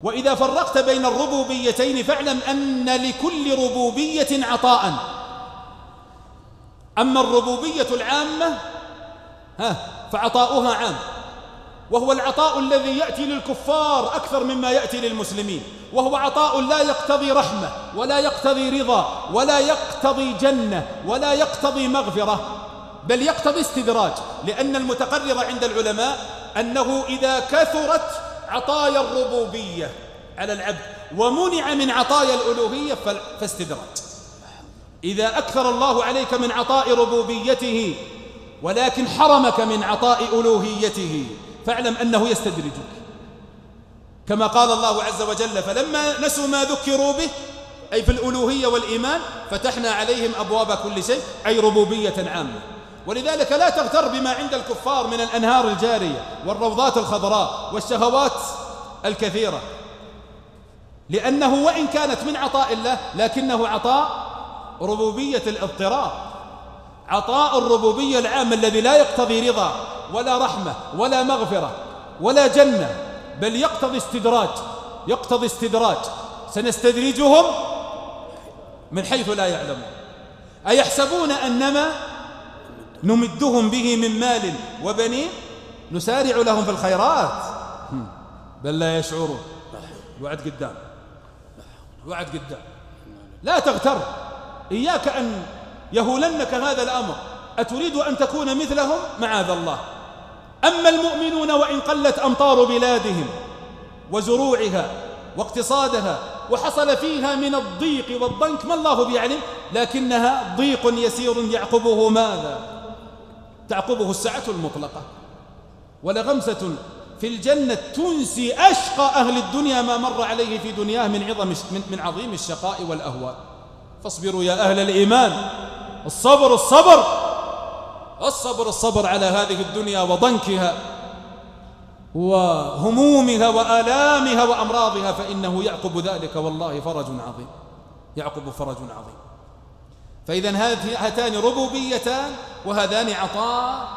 وإذا فرقت بين الربوبيتين فاعلم أن لكل ربوبية عطاء. أما الربوبية العامة فعطاؤها عام، وهو العطاء الذي يأتي للكفار أكثر مما يأتي للمسلمين، وهو عطاء لا يقتضي رحمة ولا يقتضي رضا ولا يقتضي جنة ولا يقتضي مغفرة، بل يقتضي استدراج. لأن المتقرر عند العلماء أنه إذا كثرت عطايا الربوبية على العبد ومنع من عطايا الألوهية فاستدراج. إذا أكثر الله عليك من عطاء ربوبيته ولكن حرمك من عطاء ألوهيته فاعلم أنه يستدرجك، كما قال الله عز وجل: فلما نسوا ما ذكروا به، أي في الألوهية والإيمان، فتحنا عليهم أبواب كل شيء، أي ربوبية عامة. ولذلك لا تغتر بما عند الكفار من الأنهار الجارية والروضات الخضراء والشهوات الكثيرة، لأنه وإن كانت من عطاء الله لكنه عطاء ربوبية الاضطرار، عطاء الربوبية العام الذي لا يقتضي رضا ولا رحمة ولا مغفرة ولا جنة، بل يقتضي استدراج. سنستدرجهم من حيث لا يعلمون. أيحسبون أنما نمدهم به من مال وبنين نسارع لهم في الخيرات بل لا يشعرون. وعد قدام. لا تغتر، إياك أن يهولنك هذا الأمر. أتريد أن تكون مثلهم؟ معاذ الله. أما المؤمنون وإن قلت أمطار بلادهم وزروعها واقتصادها وحصل فيها من الضيق والضنك ما الله بيعلم، لكنها ضيق يسير يعقبه ماذا؟ تعقبه السعة المطلقة. ولغمسة في الجنة تنسي أشقى أهل الدنيا ما مر عليه في دنياه من عظيم الشقاء والأهوال. فاصبروا يا أهل الإيمان، الصبر على هذه الدنيا وضنكها وهمومها وآلامها وأمراضها، فإنه يعقب ذلك والله فرج عظيم. فإذا هاتان ربوبيتان وهذان عطاءان.